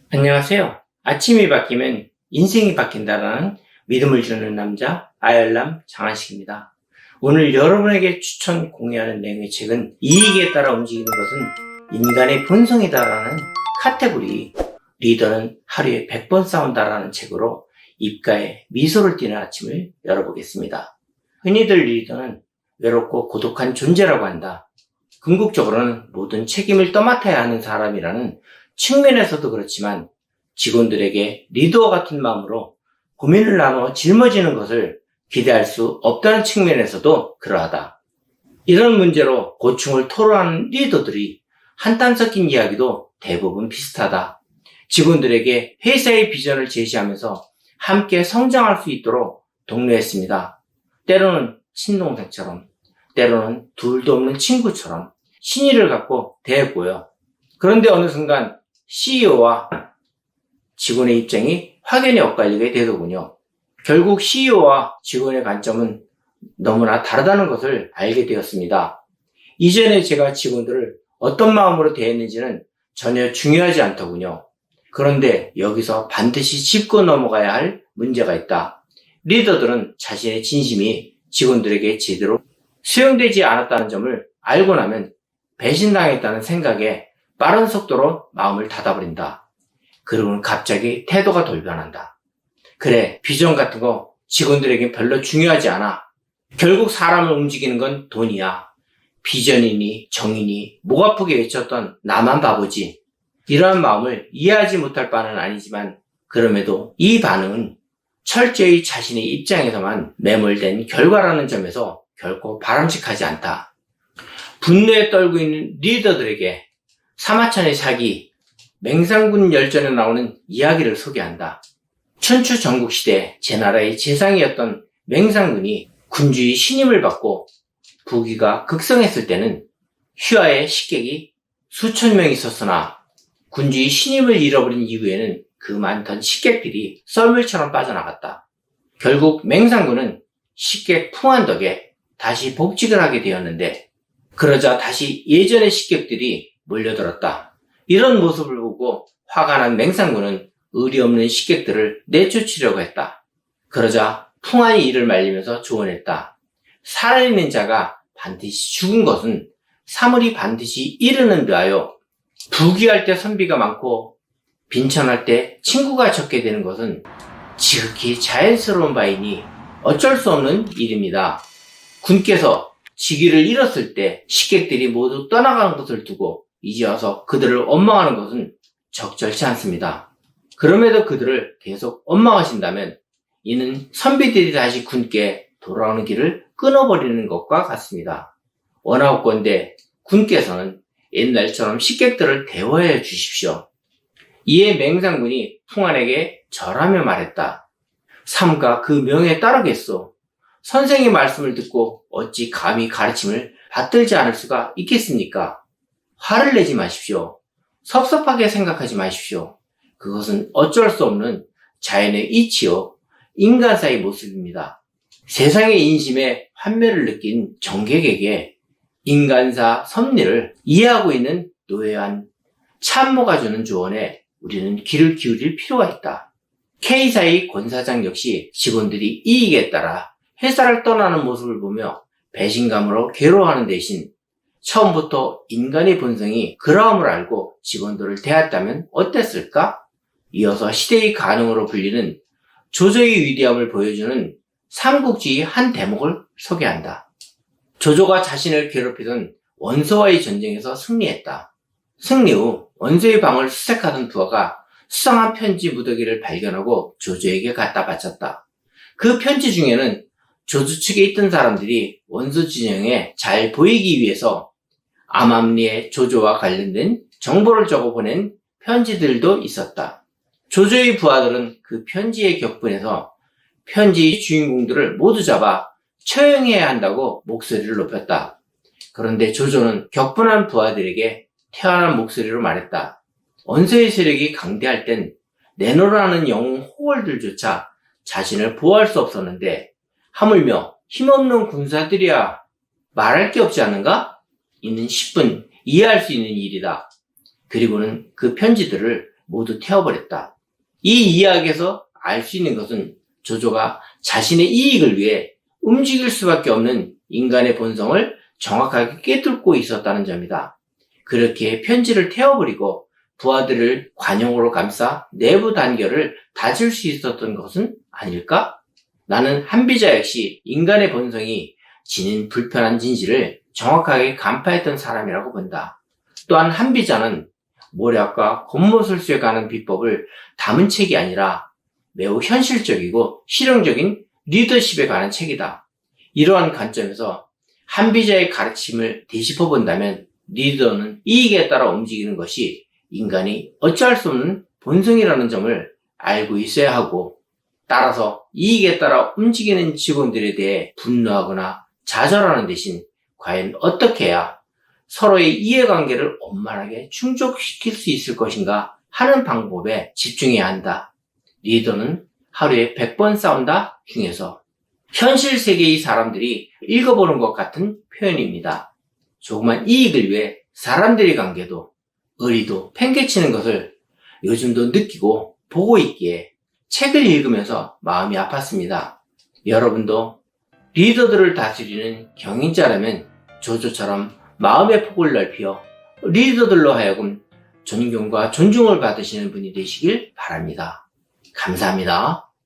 안녕하세요. 아침이 바뀌면 인생이 바뀐다라는 믿음을 주는 남자 아열람 장한식입니다. 오늘 여러분에게 추천 공유하는 내용의 책은 이익에 따라 움직이는 것은 인간의 본성이다라는 카테고리 리더는 하루에 100번 싸운다라는 책으로 입가에 미소를 띠는 아침을 열어보겠습니다. 흔히들 리더는 외롭고 고독한 존재라고 한다. 궁극적으로는 모든 책임을 떠맡아야 하는 사람이라는 측면에서도 그렇지만 직원들에게 리더와 같은 마음으로 고민을 나눠 짊어지는 것을 기대할 수 없다는 측면에서도 그러하다. 이런 문제로 고충을 토로하는 리더들이 한땀 섞인 이야기도 대부분 비슷하다. 직원들에게 회사의 비전을 제시하면서 함께 성장할 수 있도록 독려했습니다. 때로는 친동생처럼, 때로는 둘도 없는 친구처럼 신의를 갖고 대했고요. 그런데 어느 순간 CEO와 직원의 입장이 확연히 엇갈리게 되더군요. 결국 CEO와 직원의 관점은 너무나 다르다는 것을 알게 되었습니다. 이전에 제가 직원들을 어떤 마음으로 대했는지는 전혀 중요하지 않더군요. 그런데 여기서 반드시 짚고 넘어가야 할 문제가 있다. 리더들은 자신의 진심이 직원들에게 제대로 수용되지 않았다는 점을 알고 나면 배신당했다는 생각에 빠른 속도로 마음을 닫아버린다. 그러고는 갑자기 태도가 돌변한다. 그래, 비전 같은 거 직원들에겐 별로 중요하지 않아. 결국 사람을 움직이는 건 돈이야. 비전이니 정이니 목 아프게 외쳤던 나만 바보지. 이러한 마음을 이해하지 못할 바는 아니지만 그럼에도 이 반응은 철저히 자신의 입장에서만 매몰된 결과라는 점에서 결코 바람직하지 않다. 분노에 떨고 있는 리더들에게 사마천의 사기, 맹상군 열전에 나오는 이야기를 소개한다. 천추 전국시대 제나라의 재상이었던 맹상군이 군주의 신임을 받고 부귀가 극성했을 때는 휘하에 식객이 수천 명 있었으나 군주의 신임을 잃어버린 이후에는 그 많던 식객들이 썰물처럼 빠져나갔다. 결국 맹상군은 식객 풍한 덕에 다시 복직을 하게 되었는데 그러자 다시 예전의 식객들이 몰려들었다. 이런 모습을 보고 화가 난 맹상군은 의리 없는 식객들을 내쫓으려고 했다. 그러자 풍한이 이를 말리면서 조언했다. 살아있는 자가 반드시 죽은 것은 사물이 반드시 이르는 듯하여 부귀할 때 선비가 많고 빈천할 때 친구가 적게 되는 것은 지극히 자연스러운 바이니 어쩔 수 없는 일입니다. 군께서 직위를 잃었을 때 식객들이 모두 떠나가는 것을 두고 이제 와서 그들을 원망하는 것은 적절치 않습니다. 그럼에도 그들을 계속 원망하신다면 이는 선비들이 다시 군께 돌아오는 길을 끊어버리는 것과 같습니다. 원하옵건대 군께서는 옛날처럼 식객들을 대우해 주십시오. 이에 맹상군이 풍한에게 절하며 말했다. 삼가 그 명에 따르겠소. 선생의 말씀을 듣고 어찌 감히 가르침을 받들지 않을 수가 있겠습니까? 화를 내지 마십시오. 섭섭하게 생각하지 마십시오. 그것은 어쩔 수 없는 자연의 이치요 인간사의 모습입니다. 세상의 인심에 환멸을 느낀 정객에게 인간사 섭리를 이해하고 있는 노회한 참모가 주는 조언에 우리는 귀를 기울일 필요가 있다. K사의 권사장 역시 직원들이 이익에 따라 회사를 떠나는 모습을 보며 배신감으로 괴로워하는 대신 처음부터 인간의 본성이 그러함을 알고 직원들을 대했다면 어땠을까? 이어서 시대의 가능으로 불리는 조조의 위대함을 보여주는 삼국지의 한 대목을 소개한다. 조조가 자신을 괴롭히던 원소와의 전쟁에서 승리했다. 승리 후 원소의 방을 수색하던 부하가 수상한 편지 무더기를 발견하고 조조에게 갖다 바쳤다. 그 편지 중에는 조조 측에 있던 사람들이 원소 진영에 잘 보이기 위해서 암암리에 조조와 관련된 정보를 적어 보낸 편지들도 있었다. 조조의 부하들은 그 편지의 격분에서 편지의 주인공들을 모두 잡아 처형해야 한다고 목소리를 높였다. 그런데 조조는 격분한 부하들에게 태어난 목소리로 말했다. 원소의 세력이 강대할 땐 내노라는 영웅 호월들조차 자신을 보호할 수 없었는데 하물며 힘없는 군사들이야 말할 게 없지 않은가? 이는 10분 이해할 수 있는 일이다. 그리고는 그 편지들을 모두 태워버렸다. 이 이야기에서 알 수 있는 것은 조조가 자신의 이익을 위해 움직일 수밖에 없는 인간의 본성을 정확하게 꿰뚫고 있었다는 점이다. 그렇게 편지를 태워버리고 부하들을 관용으로 감싸 내부 단결을 다질 수 있었던 것은 아닐까? 나는 한비자 역시 인간의 본성이 지닌 불편한 진실을 정확하게 간파했던 사람이라고 본다. 또한 한비자는 모략과 겉모술수에 관한 비법을 담은 책이 아니라 매우 현실적이고 실용적인 리더십에 관한 책이다. 이러한 관점에서 한비자의 가르침을 되짚어 본다면 리더는 이익에 따라 움직이는 것이 인간이 어찌할 수 없는 본성이라는 점을 알고 있어야 하고, 따라서 이익에 따라 움직이는 직원들에 대해 분노하거나 좌절하는 대신 과연 어떻게 해야 서로의 이해관계를 원만하게 충족시킬 수 있을 것인가 하는 방법에 집중해야 한다. 리더는 하루에 100번 싸운다 중에서 현실 세계의 사람들이 읽어보는 것 같은 표현입니다. 조그만 이익을 위해 사람들의 관계도 의리도 팽개치는 것을 요즘도 느끼고 보고 있기에 책을 읽으면서 마음이 아팠습니다. 여러분도 리더들을 다스리는 경영자라면 조조처럼 마음의 폭을 넓혀 리더들로 하여금 존경과 존중을 받으시는 분이 되시길 바랍니다. 감사합니다.